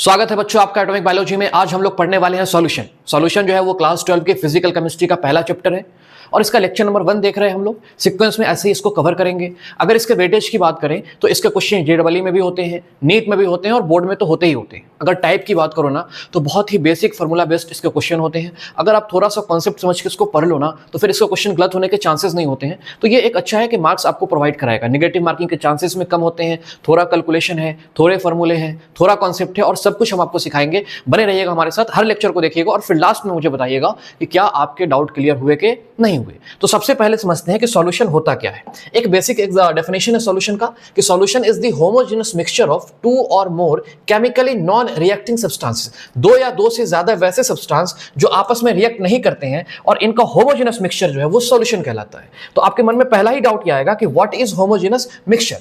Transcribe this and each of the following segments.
स्वागत है बच्चों आपका एटॉमिक बायोलॉजी में। आज हम लोग पढ़ने वाले हैं सॉल्यूशन। सॉल्यूशन जो है वो क्लास 12 के फिजिकल केमिस्ट्री का पहला चैप्टर है और इसका लेक्चर नंबर 1 देख रहे हैं हम लोग। सीक्वेंस में ऐसे ही इसको कवर करेंगे। अगर इसके वेटेज की बात करें तो इसके क्वेश्चन जेईई में भी होते हैं, नीट में भी होते हैं और बोर्ड में तो होते ही होते हैं। अगर टाइप की बात करो ना तो बहुत ही बेसिक फार्मूला बेस्ड इसके क्वेश्चन होते हैं। अगर आप थोड़ा सा कॉन्सेप्ट समझ के इसको पढ़ लो ना तो फिर इसका क्वेश्चन गलत होने के चांसेस नहीं होते हैं। तो ये एक अच्छा है कि मार्क्स आपको प्रोवाइड कराएगा। नेगेटिव मार्किंग के चांसेस में कम होते हैं। थोड़ा कैलकुलेशन है, थोड़े फॉर्मूले हैं, थोड़ा कॉन्सेप्ट है और सब कुछ हम आपको सिखाएंगे। बने रहिएगा हमारे साथ, हर लेक्चर को देखिएगा और फिर लास्ट में मुझे बताइएगा कि क्या आपके डाउट क्लियर हुए कि नहीं हुए। तो सबसे पहले समझते हैं कि सॉल्यूशन होता क्या है। एक बेसिक डेफिनेशन है सॉल्यूशन का कि solution is the homogeneous mixture of two or more chemically non reacting substances. दो या दो से ज्यादा वैसे सब्सटेंस जो आपस में रिएक्ट नहीं करते हैं और इनका होमोजेनस मिक्सचर जो है वो सॉल्यूशन कहलाता है। तो आपके मन में पहला ही डाउट यह आएगा कि व्हाट इज होमोजेनस मिक्सचर।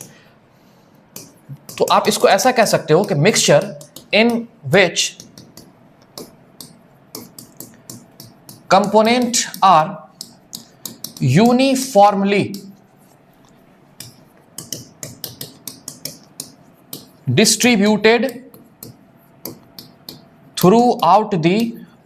तो आप इसको ऐसा कह सकते हो कि mixture in which component are uniformly distributed throughout the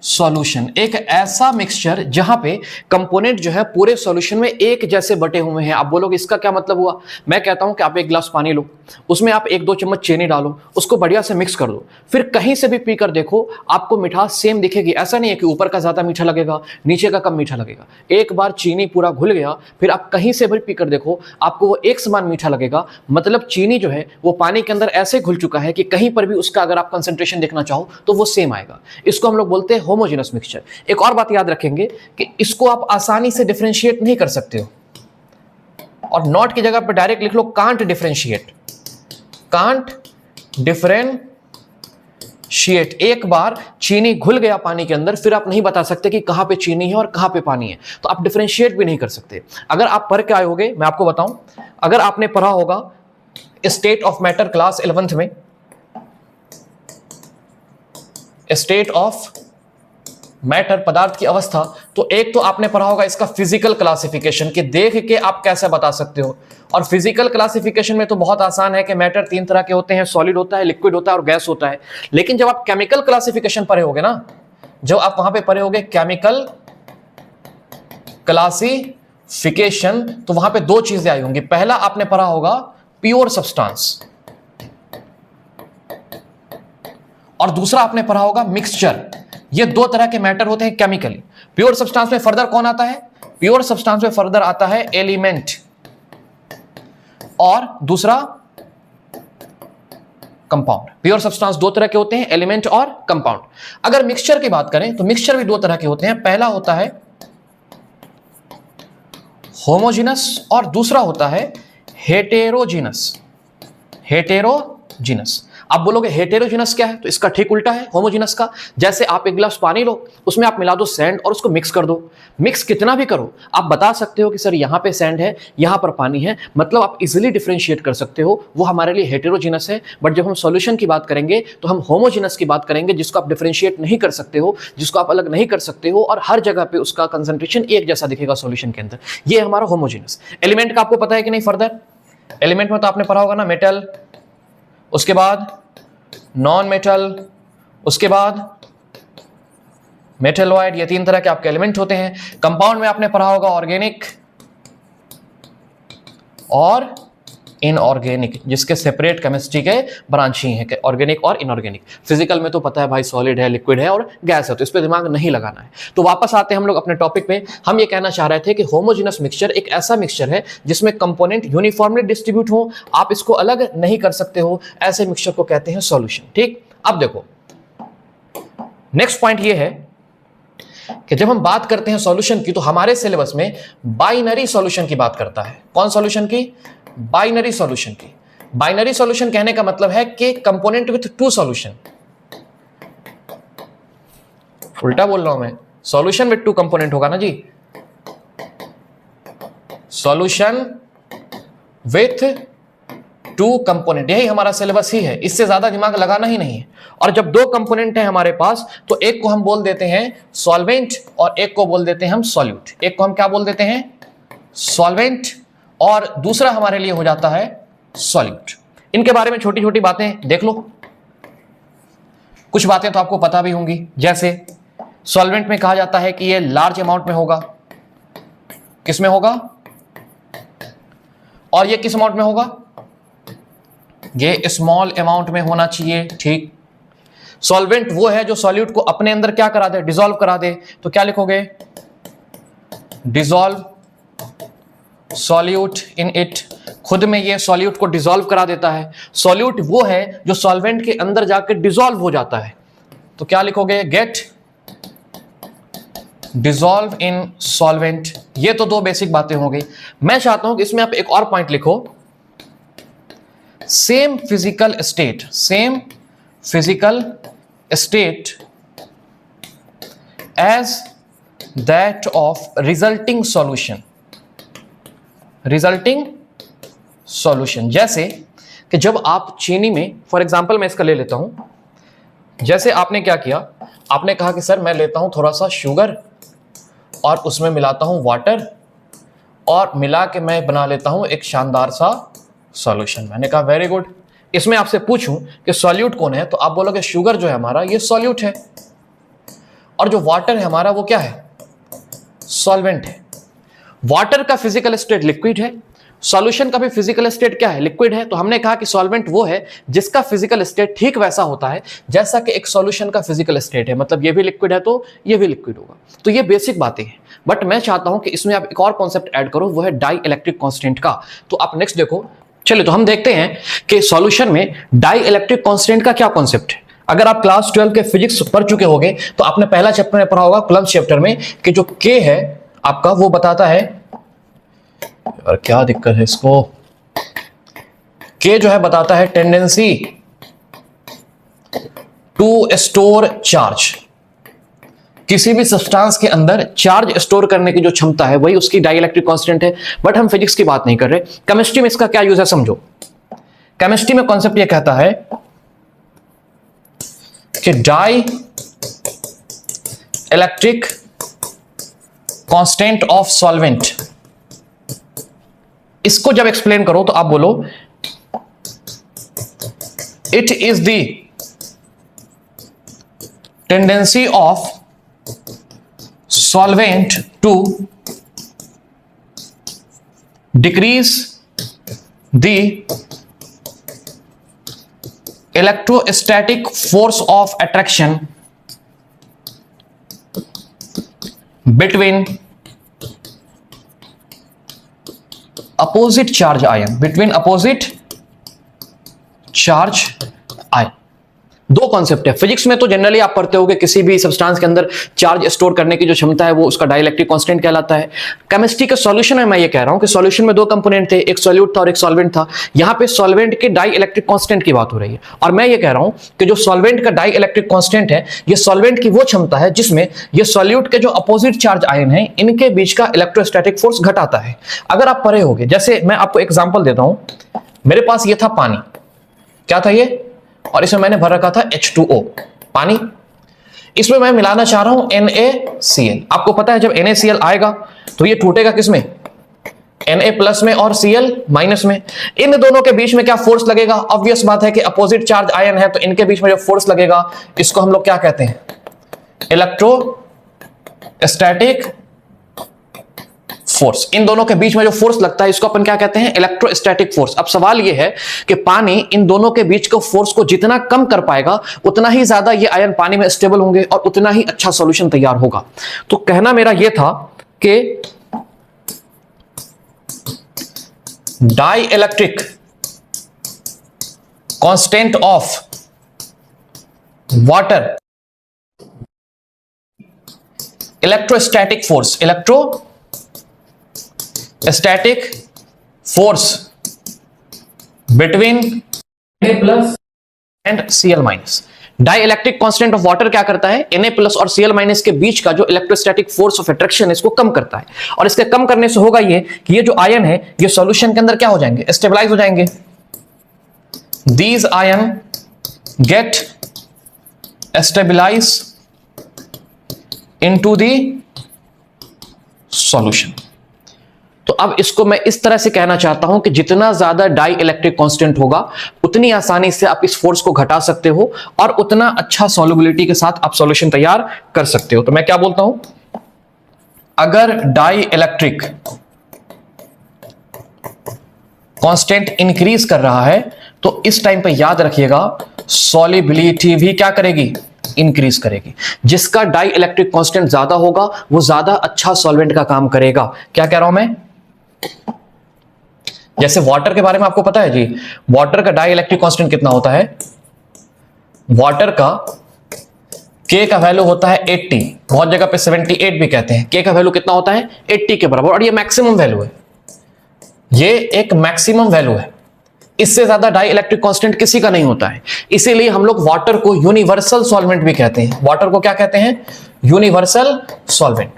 solution. एक ऐसा मिक्सचर जहां पे कंपोनेंट जो है पूरे सॉल्यूशन में एक जैसे बटे हुए हैं। आप बोलोगे इसका क्या मतलब हुआ। मैं कहता हूं कि आप एक गिलास पानी लो, उसमें आप 1-2 चम्मच चीनी डालो, उसको बढ़िया से मिक्स कर दो, फिर कहीं से भी पीकर देखो आपको मिठास सेम दिखेगी। ऐसा नहीं है कि ऊपर का ज्यादा मीठा लगेगा नीचे का कम मीठा लगेगा। एक बार चीनी पूरा घुल गया फिर आप कहीं से भी पीकर देखो आपको वो एक समान मीठा लगेगा। मतलब चीनी जो है वो पानी के अंदर ऐसे घुल चुका है कि कहीं पर भी उसका अगर आप कंसंट्रेशन देखना चाहो तो वो सेम आएगा। इसको हम लोग बोलते हैं होमोजेनस मिक्सचर। एक और बात याद रखेंगे कि इसको आप आसानी से डिफरेंशिएट नहीं कर सकते हो और नॉट की जगह पर डायरेक्ट लिख लो कांट डिफरेंशिएट। Can't differentiate. एक बार चीनी घुल गया पानी के अंदर फिर आप नहीं बता सकते कि कहां पे चीनी है और कहां पे पानी है, तो आप डिफरेंशिएट भी नहीं कर सकते। अगर आप पढ़ के आए होगे, मैं आपको बताऊं, अगर आपने पढ़ा होगा state of matter class 11th में, स्टेट ऑफ मैटर पदार्थ की अवस्था, तो एक तो आपने पढ़ा होगा इसका फिजिकल क्लासिफिकेशन कि देख के आप कैसे बता सकते हो। और फिजिकल क्लासिफिकेशन में तो बहुत आसान है कि मैटर 3 तरह के होते हैं, सॉलिड होता है, लिक्विड होता है और गैस होता है। लेकिन जब आप केमिकल क्लासिफिकेशन पढ़े होगे ना, जब आप वहां पे पढ़े होगे केमिकल क्लासिफिकेशन, तो वहां पे 2 चीजें आई होंगी। पहला आपने पढ़ा होगा प्योर सब्सटेंस और दूसरा आपने पढ़ा होगा मिक्सचर। ये 2 तरह के मैटर होते हैं केमिकली। प्योर सब्सटेंस में फर्दर कौन आता है? प्योर सब्सटेंस में फर्दर आता है एलिमेंट और दूसरा कंपाउंड। प्योर सब्सटेंस 2 तरह के होते हैं, एलिमेंट और कंपाउंड। अगर मिक्सचर की बात करें तो मिक्सचर भी 2 तरह के होते हैं। पहला होता है होमोजेनस और दूसरा होता है हेटेरोजीनस। हेटेरोजीनस। आप बोलोगे हेटेरोजेनस क्या है, तो इसका ठीक उल्टा है होमोजेनस का। जैसे आप एक गिलास पानी लो, उसमें आप मिला दो सैंड और उसको मिक्स कर दो। मिक्स कितना भी करो आप बता सकते हो कि सर यहां पे सैंड है, यहां पर पानी है, मतलब आप इजीली डिफरेंशिएट कर सकते हो। वो हमारे लिए हेटेरोजेनस है। बट जब हम सॉल्यूशन की बात करेंगे तो हम होमोजेनस की बात करेंगे, जिसको आप डिफरेंशिएट नहीं कर सकते हो, जिसको आप अलग नहीं कर सकते हो और हर जगह पे उसका कंसंट्रेशन एक जैसा दिखेगा सॉल्यूशन के अंदर। ये हमारा होमोजेनस। एलिमेंट का आपको पता है कि नहीं फर्दर? एलिमेंट में तो आपने पढ़ा होगा ना, मेटल, उसके बाद नॉन मेटल, उसके बाद मेटलॉइड। ये 3 तरह के आपके एलिमेंट होते हैं। कंपाउंड में आपने पढ़ा होगा ऑर्गेनिक और इनऑर्गेनिक, जिसके सेपरेट केमिस्ट्री के ब्रांच ही हैं, ऑर्गेनिक और इनऑर्गेनिक। फिजिकल में तो पता है भाई सॉलिड है, लिक्विड है और गैस है, तो इस पे दिमाग नहीं लगाना है। तो वापस आते हैं हम लोग अपने टॉपिक पे। हम ये कहना चाह रहे थे कि होमोजेनस मिक्सचर एक ऐसा मिक्सचर है जिसमें कंपोनेंट यूनिफॉर्मली डिस्ट्रीब्यूट हो, आप इसको अलग नहीं कर सकते हो। ऐसे मिक्सचर को कहते हैं सॉल्यूशन। ठीक, अब देखो नेक्स्ट पॉइंट ये है कि जब हम बात करते हैं सॉल्यूशन की तो हमारे सिलेबस में बाइनरी सॉल्यूशन की बात करता है। कौन सॉल्यूशन की? बाइनरी सॉल्यूशन की। बाइनरी सॉल्यूशन कहने का मतलब है कि कंपोनेंट विथ 2 सॉल्यूशन। उल्टा बोल रहा हूं मैं, सॉल्यूशन विथ 2 कंपोनेंट होगा ना जी। सॉल्यूशन विथ 2 कंपोनेंट, यही हमारा सिलेबस ही है। इससे ज्यादा दिमाग लगाना ही नहीं है। और जब 2 कंपोनेंट है हमारे पास तो एक को हम बोल देते हैं सॉल्वेंट और एक को बोल देते हैं हम सॉल्यूट। एक को हम क्या बोल देते हैं? सॉल्वेंट, और दूसरा हमारे लिए हो जाता है सॉल्यूट। इनके बारे में छोटी छोटी बातें देख लो। कुछ बातें तो आपको पता भी होंगी, जैसे सॉल्वेंट में कहा जाता है कि ये लार्ज अमाउंट में होगा, किस में होगा, और ये किस अमाउंट में होगा, ये स्मॉल अमाउंट में होना चाहिए। ठीक, सॉल्वेंट वो है जो सॉल्यूट को अपने अंदर क्या करा दे, डिसॉल्व करा दे। तो क्या लिखोगे, डिसॉल्व सॉल्यूट इन इट, खुद में ये सॉल्यूट को डिसॉल्व करा देता है। सॉल्यूट वो है जो सॉल्वेंट के अंदर जाकर डिसॉल्व हो जाता है। तो क्या लिखोगे, गेट डिसॉल्व इन सॉल्वेंट। ये तो दो बेसिक बातें हो गई। मैं चाहता हूं कि इसमें आप एक और पॉइंट लिखो, same physical state, same physical state as that of resulting solution, resulting solution. जैसे कि जब आप चीनी में, फॉर एग्जांपल मैं इसका ले लेता हूं, जैसे आपने क्या किया, आपने कहा कि सर मैं लेता हूं थोड़ा सा शुगर और उसमें मिलाता हूं वाटर और मिला के मैं बना लेता हूं एक शानदार सा सॉल्यूशन। मैंने कहा वेरी गुड। इसमें आपसे पूछूं कि सॉल्यूट कौन है, तो आप बोलोगे शुगर जो है हमारा ये सॉल्यूट है, और जो वाटर है हमारा वो क्या है, सॉल्वेंट है। वाटर का फिजिकल स्टेट लिक्विड है, सॉल्यूशन का भी फिजिकल स्टेट क्या है, लिक्विड है। तो हमने कहा कि सॉल्वेंट वो है जिसका फिजिकल स्टेट ठीक वैसा होता है जैसा कि एक सॉल्यूशन का फिजिकल स्टेट है, मतलब ये भी लिक्विड है तो ये भी लिक्विड होगा। तो ये बेसिक बातें हैं, बट मैं चाहता हूं कि इसमें आप एक और कॉन्सेप्ट ऐड करो, वो है डाई इलेक्ट्रिक कांस्टेंट का। तो आप नेक्स्ट देखो, चलिए तो हम देखते हैं कि सॉल्यूशन में डाई इलेक्ट्रिक कांस्टेंट का क्या कॉन्सेप्ट है। अगर आप क्लास 12 के फिजिक्स पढ़ चुके होंगे तो आपने पहला चैप्टर में पढ़ा होगा, कूलम्ब चैप्टर में, कि जो के है आपका वो बताता है, और क्या दिक्कत है इसको, के जो है बताता है टेंडेंसी टू स्टोर चार्ज। किसी भी सब्सटेंस के अंदर चार्ज स्टोर करने की जो क्षमता है वही उसकी डाई इलेक्ट्रिक कांस्टेंट है। बट हम फिजिक्स की बात नहीं कर रहे, केमिस्ट्री में इसका क्या यूज है समझो। केमिस्ट्री में कॉन्सेप्ट ये कहता है कि dielectric constant of solvent, इसको जब एक्सप्लेन करो तो आप बोलो it is the tendency of solvent to decrease the electrostatic force of attraction between opposite charge ion, between opposite charge ion। दो कॉन्सेप्ट है। फिजिक्स में तो जनरली आप पढ़ते होगे किसी भी सब्सटेंस के अंदर चार्ज स्टोर करने की जो क्षमता है वो उसका डाइलेक्ट्रिक कांस्टेंट कहलाता है। केमिस्ट्री के सॉल्यूशन में मैं ये कह रहा हूं कि सॉल्यूशन में दो कंपोनेंट थे, एक सॉल्यूट था और एक सॉल्वेंट था। यहां पे सॉल्वेंट के डाई इलेक्ट्रिक कांस्टेंट की बात हो रही है, और मैं ये कह रहा हूं कि जो सॉल्वेंट का डाई इलेक्ट्रिक कांस्टेंट है ये सॉल्वेंट की वो क्षमता है जिसमें ये सॉल्यूट के जो अपोजिट चार्ज आयन है इनके बीच का इलेक्ट्रोस्टैटिक फोर्स घटाता है। अगर आप पढ़े होगे, जैसे मैं आपको एग्जाम्पल देता हूं, मेरे पास ये था पानी, क्या था ये, और इसमें मैंने भर रखा था H2O पानी। इसमें मैं मिलाना चाह रहा हूं NaCl। आपको पता है जब NaCl आएगा तो ये टूटेगा किसमें, Na प्लस में और Cl माइनस में। इन दोनों के बीच में क्या फोर्स लगेगा, ऑब्वियस बात है कि अपोजिट चार्ज आयन है तो इनके बीच में जो फोर्स लगेगा इसको हम लोग क्या कहते हैं, इलेक्ट्रोस्टैटिक फोर्स। इन दोनों के बीच में जो फोर्स लगता है इसको अपन क्या कहते हैं, इलेक्ट्रोस्टैटिक फोर्स। अब सवाल यह है कि पानी इन दोनों के बीच के फोर्स को जितना कम कर पाएगा उतना ही ज्यादा ये आयन पानी में स्टेबल होंगे और उतना ही अच्छा सॉल्यूशन तैयार होगा। तो कहना मेरा यह था कि dielectric constant of water, electrostatic force, static force between Na plus and Cl minus. Dielectric constant of water क्या करता है, Na प्लस और Cl माइनस के बीच का जो इलेक्ट्रोस्टैटिक फोर्स ऑफ अट्रैक्शन इसको कम करता है, और इसके कम करने से होगा ये कि ये जो आयन है ये सॉल्यूशन के अंदर क्या हो जाएंगे, स्टेबलाइज हो जाएंगे। These ion get stabilize into the solution. तो अब इसको मैं इस तरह से कहना चाहता हूं कि जितना ज्यादा डाई इलेक्ट्रिक कांस्टेंट होगा उतनी आसानी से आप इस फोर्स को घटा सकते हो और उतना अच्छा सॉल्युबिलिटी के साथ आप सॉल्यूशन तैयार कर सकते हो। तो मैं क्या बोलता हूं, अगर डाई इलेक्ट्रिक कांस्टेंट इंक्रीज कर रहा है तो इस टाइम पे याद रखिएगा सॉल्युबिलिटी भी क्या करेगी, इंक्रीज करेगी। जिसका डाई इलेक्ट्रिक कांस्टेंट ज्यादा होगा वो ज्यादा अच्छा सॉल्वेंट का काम करेगा। क्या कह रहा हूं मैं, जैसे वाटर के बारे में आपको पता है जी, वाटर का डाई इलेक्ट्रिक कांस्टेंट कितना होता है, वाटर का K का वैल्यू होता है 80, बहुत जगह पे 78 भी कहते हैं। K का वैल्यू कितना होता है, 80 के बराबर, और ये मैक्सिमम वैल्यू है, ये एक मैक्सिमम वैल्यू है। इससे ज्यादा डाई इलेक्ट्रिक कांस्टेंट किसी का नहीं होता है। इसीलिए हम लोग वाटर को यूनिवर्सल सॉल्वेंट भी कहते हैं। वाटर को क्या कहते हैं, यूनिवर्सल सॉल्वेंट।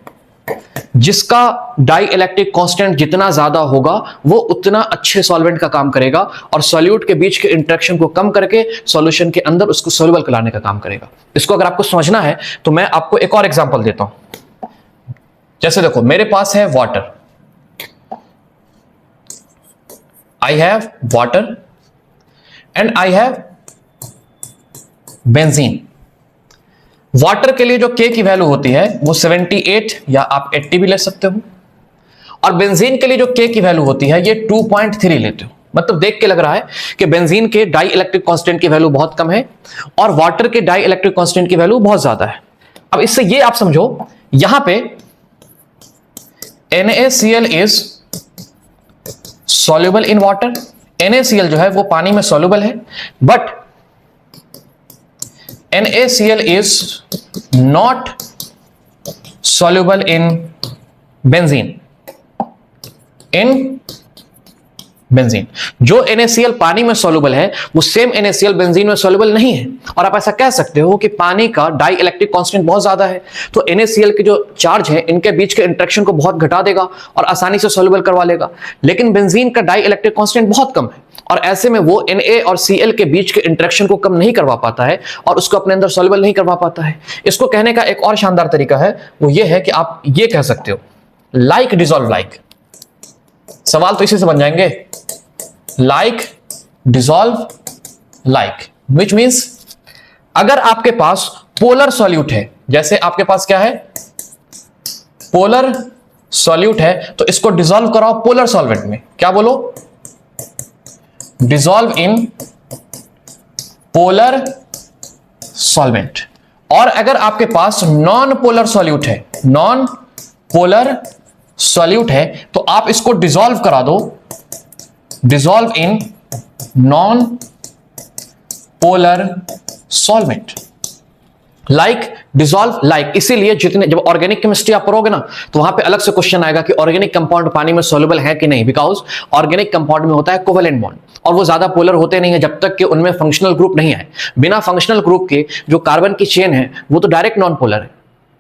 जिसका डाई इलेक्ट्रिक कांस्टेंट जितना ज्यादा होगा वो उतना अच्छे सॉल्वेंट का काम करेगा और सॉल्यूट के बीच के इंटरेक्शन को कम करके सॉल्यूशन के अंदर उसको सॉल्युबल कराने का काम करेगा। इसको अगर आपको समझना है तो मैं आपको एक और एग्जांपल देता हूं। जैसे देखो मेरे पास है water, I have water and I have benzene। Water के लिए जो K की वैल्यू होती है वो 78 या आप 80 भी ले सकते हो, और बेंजीन के लिए जो K की वैल्यू होती है ये 2.3 लेते हो। मतलब देख के लग रहा है कि बेंजीन के डाई इलेक्ट्रिक कांस्टेंट की वैल्यू बहुत कम है और वाटर के डाई इलेक्ट्रिक कांस्टेंट की वैल्यू बहुत ज्यादा है। अब इससे ये आप समझो, यहां पे NaCl is soluble in water. NaCl जो है वो पानी में सॉल्युबल है, but NaCl is not soluble in benzene. जो NaCl पानी में सॉल्युबल है वो सेम NaCl बेंजीन में सॉल्युबल नहीं है। और आप ऐसा कह सकते हो कि पानी का डाई इलेक्ट्रिक कांस्टेंट बहुत ज्यादा है तो NaCl के जो चार्ज है इनके बीच के इंटरेक्शन को बहुत घटा देगा और आसानी से सॉल्युबल करवा लेगा। लेकिन बेंजीन का डाई इलेक्ट्रिक कांस्टेंट बहुत कम है और ऐसे में वो Na और Cl के बीच के इंटरेक्शन को कम नहीं करवा पाता है और उसको अपने अंदर सॉल्युबल नहीं करवा पाता है। इसको कहने का एक और शानदार तरीका है, वो ये है कि आप ये कह सकते हो लाइक डिसॉल्व लाइक। सवाल तो इसी से बन जाएंगे, like dissolve like, which means अगर आपके पास पोलर सॉल्यूट है, जैसे आपके पास क्या है, पोलर सॉल्यूट है, तो इसको डिसॉल्व कराओ पोलर सॉल्वेंट में। क्या बोलो, डिसॉल्व इन पोलर सॉल्वेंट। और अगर आपके पास नॉन पोलर सॉल्यूट है, नॉन पोलर सॉल्यूट है, तो आप इसको डिसॉल्व करा दो, dissolve in non polar solvent. Like dissolve like. इसीलिए जितने जब ऑर्गेनिक केमिस्ट्री आप पढ़ोगे ना तो वहां पे अलग से क्वेश्चन आएगा कि ऑर्गेनिक कंपाउंड पानी में सॉल्युबल है कि नहीं, बिकॉज ऑर्गेनिक कंपाउंड में होता है कोवेलेंट बॉन्ड और वो ज्यादा पोलर होते नहीं है जब तक कि उनमें फंक्शनल ग्रुप नहीं आए। बिना फंक्शनल ग्रुप के जो कार्बन की चेन है वो तो डायरेक्ट नॉन पोलर है,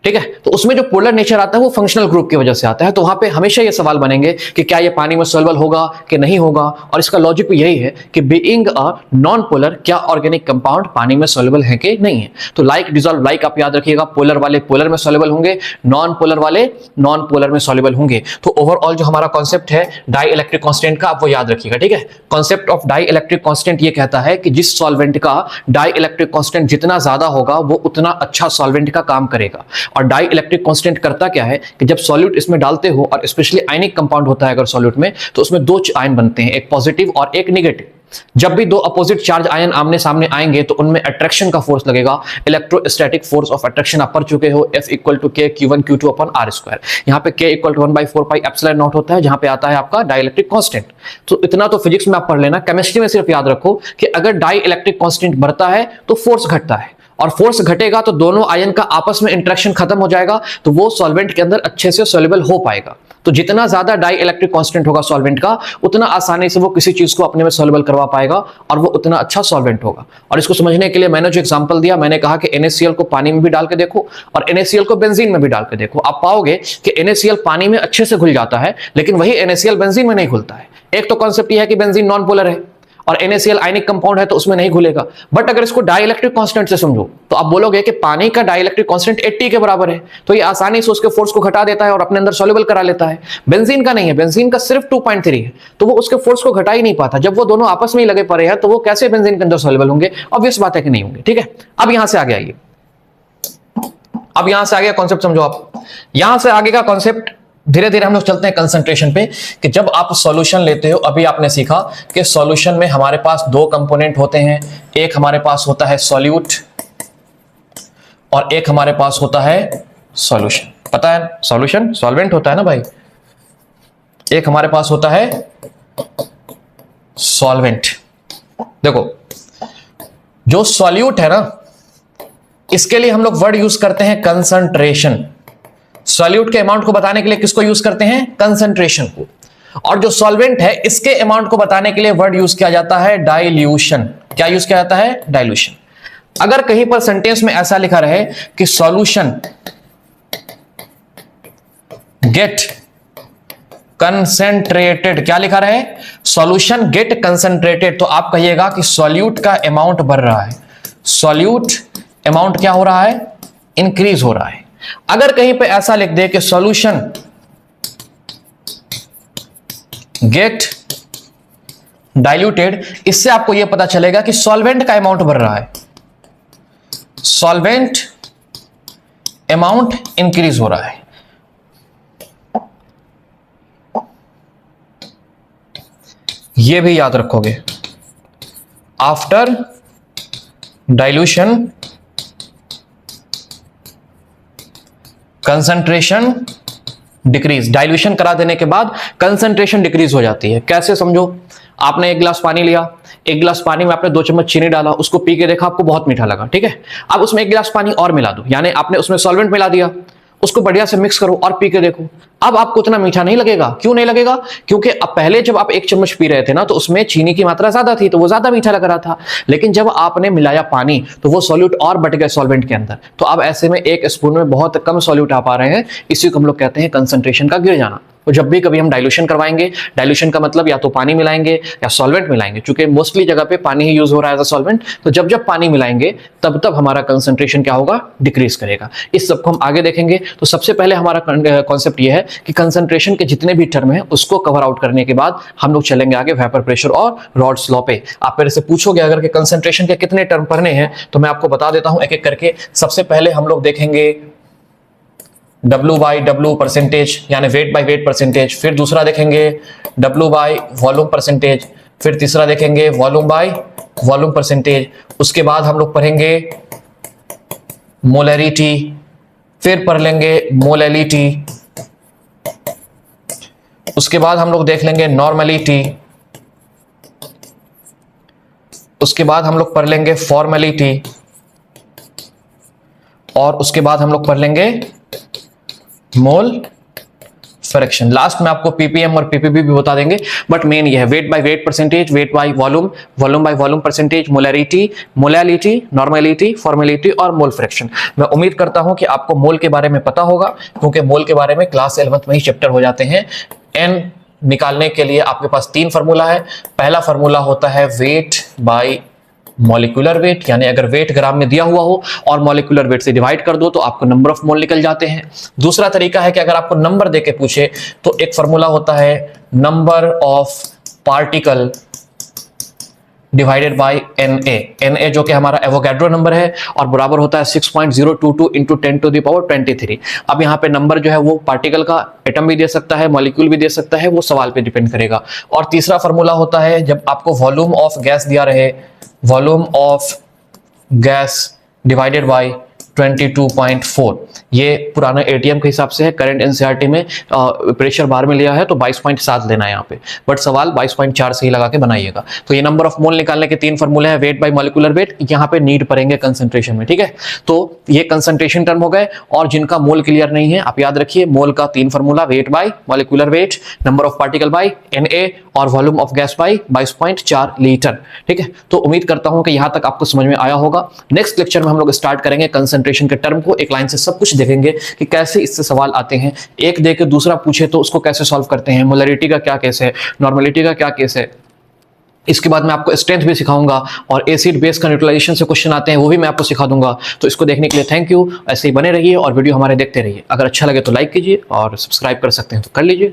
ठीक है। तो उसमें जो पोलर नेचर आता है वो फंक्शनल ग्रुप की वजह से आता है। तो वहां पे हमेशा ये सवाल बनेंगे कि क्या ये पानी में सॉल्युबल होगा कि नहीं होगा, और इसका लॉजिक भी यही है कि बीइंग अ नॉन पोलर, क्या ऑर्गेनिक कंपाउंड पानी में सॉल्युबल है कि नहीं है। तो लाइक डिसॉल्व लाइक आप याद रखिएगा, पोलर वाले पोलर में सॉल्युबल होंगे, नॉन पोलर वाले नॉन पोलर में सॉल्युबल होंगे। तो ओवरऑल जो हमारा कॉन्सेप्ट है डाई इलेक्ट्रिक कांस्टेंट का, आप वो याद रखिएगा, ठीक है। Concept of dielectric constant ये कहता है कि जिस सॉल्वेंट का डाई इलेक्ट्रिक कांस्टेंट जितना ज्यादा होगा वो उतना अच्छा सॉल्वेंट का काम करेगा। और डाई इलेक्ट्रिक कांस्टेंट करता क्या है कि जब सॉल्यूट इसमें डालते हो, और स्पेशली आयनिक कंपाउंड होता है अगर सॉल्यूट में, तो उसमें दो आयन बनते हैं, एक पॉजिटिव और एक नेगेटिव। जब भी दो अपोजिट चार्ज आयन आमने सामने आएंगे तो उनमें अट्रैक्शन का फोर्स लगेगा। इलेक्ट्रोस्टैटिक फोर्स ऑफ अट्रैक्शन आप पढ़ चुके हो, F = K Q1 Q2 अपन R²। यहाँ पे K = 1/4 ε0 होता है, जहां पे आता है आपका डाई इलेक्ट्रिक कांस्टेंट। तो इतना तो फिजिक्स में आप पढ़ लेना। केमिस्ट्री में सिर्फ याद रखो कि अगर डाई इलेक्ट्रिक कांस्टेंट बढ़ता है तो फोर्स घटता है, और फोर्स घटेगा तो दोनों आयन का आपस में इंटरेक्शन खत्म हो जाएगा, तो वो सॉल्वेंट के अंदर अच्छे से सॉल्युबल हो पाएगा। तो जितना ज्यादा डाई इलेक्ट्रिक कांस्टेंट होगा सॉल्वेंट का, उतना आसानी से वो किसी चीज को अपने में सॉल्युबल करवा पाएगा और वो उतना अच्छा सॉल्वेंट होगा। और इसको समझने के लिए मैंने जो एग्जांपल दिया, मैंने कहा कि NaCl को पानी में भी डाल के देखो और NaCl को बेंजीन में भी डाल के देखो। आप पाओगे कि NaCl पानी में अच्छे से घुल जाता है, लेकिन वही NaCl बेंजीन में नहीं घुलता है। एक तो कॉन्सेप्ट ये है कि बेंजीन नॉन पोलर है, और NaCl आयनिक कंपाउंड है तो उसमें नहीं घुलेगा। बट अगर इसको डाइलेक्ट्रिक कांस्टेंट से समझो तो आप बोलोगे कि पानी का डाइलेक्ट्रिक कांस्टेंट 80 के बराबर है, तो ये आसानी से उसके फोर्स को घटा देता है और अपने अंदर सॉल्युबल करा लेता है। बेंजीन का नहीं है, बेंजीन का सिर्फ 2.3 है, तो वो उसके फोर्स को घटा ही नहीं पाता। जब वो दोनों आपस में ही लगे पड़े हैं तो वो कैसे बेंजीन के अंदर सॉल्युबल होंगे? ऑब्वियस बात है कि नहीं होंगे। ठीक है, अब यहां से आगे आइए, अब यहां से आगे कॉन्सेप्ट समझो आप। यहां से आगे का कॉन्सेप्ट धीरे धीरे हम लोग चलते हैं कंसंट्रेशन पे, कि जब आप सॉल्यूशन लेते हो, अभी आपने सीखा कि सॉल्यूशन में हमारे पास दो कंपोनेंट होते हैं, एक हमारे पास होता है सॉल्यूट और एक हमारे पास होता है सॉल्यूशन। पता है सॉल्यूशन सॉल्वेंट होता है ना भाई, एक हमारे पास होता है सॉल्वेंट। देखो जो सॉल्यूट है ना, इसके लिए हम लोग वर्ड यूज करते हैं कंसंट्रेशन। सॉल्यूट के अमाउंट को बताने के लिए किसको यूज करते हैं? कंसंट्रेशन को। और जो सॉल्वेंट है इसके अमाउंट को बताने के लिए वर्ड यूज किया जाता है डाइल्यूशन। क्या यूज किया जाता है? डाइल्यूशन। अगर कहीं पर सेंटेंस में ऐसा लिखा रहे कि सॉल्यूशन गेट कंसेंट्रेटेड, क्या लिखा रहे? सॉल्यूशन गेट कंसेंट्रेटेड, तो आप कहिएगा कि सॉल्यूट का अमाउंट बढ़ रहा है, सॉल्यूट अमाउंट क्या हो रहा है? इंक्रीज हो रहा है। अगर कहीं पे ऐसा लिख दे कि सॉल्यूशन गेट डाइल्यूटेड, इससे आपको यह पता चलेगा कि सॉल्वेंट का अमाउंट बढ़ रहा है, सॉल्वेंट अमाउंट इंक्रीज हो रहा है। यह भी याद रखोगे, after dilution concentration decrease. Dilution करा देने के बाद कंसंट्रेशन डिक्रीज हो जाती है। कैसे समझो? आपने एक गिलास पानी लिया, एक गिलास पानी में आपने 2 चम्मच चीनी डाला, उसको पी के देखा, आपको बहुत मीठा लगा। ठीक है, अब उसमें एक गिलास पानी और मिला दो, यानी आपने उसमें सॉल्वेंट मिला दिया, उसको बढ़िया से मिक्स करो और पी के देखो। अब आपको उतना मीठा नहीं लगेगा। क्यों नहीं लगेगा? क्योंकि अब पहले जब आप 1 चम्मच पी रहे थे ना, तो उसमें चीनी की मात्रा ज्यादा थी, तो वो ज्यादा मीठा लग रहा था। लेकिन जब आपने मिलाया पानी तो वो सॉल्यूट और बढ़ गया सॉल्वेंट के अंदर, तो अब ऐसे में 1 स्पून में बहुत कम सॉल्यूट आ पा रहे हैं। इसी को हम लोग कहते हैं कंसंट्रेशन का गिर जाना। तो जब भी कभी हम डाइल्यूशन करवाएंगे, डाइल्यूशन का मतलब या तो पानी मिलाएंगे या सॉल्वेंट मिलाएंगे, क्योंकि मोस्टली जगह पे पानी ही यूज हो रहा है एज अ सॉल्वेंट। तो जब जब पानी मिलाएंगे तब तब हमारा कंसंट्रेशन क्या होगा? डिक्रीज करेगा। इस सबको हम आगे देखेंगे। तो सबसे पहले हमारा कॉन्सेप्ट ये है कि कंसंट्रेशन के जितने भी टर्म है उसको कवर आउट करने के बाद हम लोग चलेंगे आगे वेपर प्रेशर और रॉल्स लॉ पे। आप मेरे से पूछोगे अगर कि कंसंट्रेशन के कितने टर्म पढ़ने हैं, तो मैं आपको बता देता हूं एक एक करके। सबसे पहले हम लोग देखेंगे W बाई डब्ल्यू परसेंटेज, यानी वेट बाई वेट परसेंटेज। फिर दूसरा देखेंगे W बाई वॉल्यूम परसेंटेज। फिर तीसरा देखेंगे वॉल्यूम बाई वॉल्यूम परसेंटेज। उसके बाद हम लोग पढ़ेंगे मोलैरिटी, फिर पढ़ लेंगे मोलैलिटी। उसके बाद हम लोग देख लेंगे नॉर्मलिटी। उसके बाद हम लोग पढ़ लेंगे फॉर्मेलिटी और उसके बाद हम लोग पढ़ लेंगे मोल फ्रैक्शन। लास्ट में आपको पीपीएम और पीपीबी भी बता देंगे, बट मेन ये है weight by weight percentage, weight by volume, volume by volume percentage, molarity, molality, normality, formality और मोल फ्रैक्शन। मैं उम्मीद करता हूं कि आपको मोल के बारे में पता होगा, क्योंकि मोल के बारे में क्लास 11th में ही चैप्टर हो जाते हैं। एन निकालने के लिए आपके पास 3 फार्मूला है। पहला फार्मूला होता है वेट बाय मॉलिक्यूलर वेट, यानी अगर वेट ग्राम में दिया हुआ हो और मॉलिक्यूलर वेट से डिवाइड कर दो तो आपको नंबर ऑफ मोल निकल जाते हैं। दूसरा तरीका है कि अगर आपको नंबर देके पूछे तो एक फार्मूला होता है number of particle divided by Na जो कि हमारा एवोगैड्रो नंबर है और बराबर होता है 6.022 इंटू 10 टू द पावर 23। अब यहाँ पे नंबर जो है वो पार्टिकल का, एटम भी दे सकता है, मॉलिक्यूल भी दे सकता है, वो सवाल पे डिपेंड करेगा। और तीसरा फार्मूला होता है जब आपको वॉल्यूम ऑफ गैस दिया रहे, volume of gas divided by 22.4। ये पुराना एटीएम के हिसाब से है, करंट एनसीईआरटी में प्रेशर बार में लिया है तो 22.7 लेना है यहाँ पे, बट सवाल 22.4 से ही लगा के बनाइएगा। तो ये नंबर ऑफ मोल निकालने के 3 फार्मूले हैं, वेट बाय मॉलिक्यूलर वेट, यहाँ पे नीड पड़ेंगे कंसंट्रेशन में। ठीक है, तो ये कंसंट्रेशन टर्म हो गए। और जिनका मोल क्लियर नहीं है आप याद रखिए, मोल का 3 formula, weight by molecular weight, number of particle by Na और volume of gas by 22.4 litre. ठीक है, तो उम्मीद करता हूं कि यहां तक आपको समझ में आया होगा। नेक्स्ट लेक्चर में हम लोग स्टार्ट करेंगे कंसंट्रेशन के टर्म को, एक लाइन से सब कुछ देखेंगे कि कैसे इससे सवाल आते हैं। एक दे के दूसरा पूछे तो उसको कैसे सॉल्व करते हैं, मोलैरिटी का क्या केस है, नॉर्मलिटी का क्या केस है, इसके बाद मैं आपको स्ट्रेंथ भी सिखाऊंगा और एसिड बेस का न्यूट्रलाइजेशन से क्वेश्चन आते हैं वो भी मैं आपको सिखा दूंगा। तो इसको देखने के लिए थैंक यू, ऐसे ही बने रहिए और वीडियो हमारे देखते रहिए। अगर अच्छा लगे तो लाइक कीजिए और सब्सक्राइब कर सकते हैं तो कर लीजिए।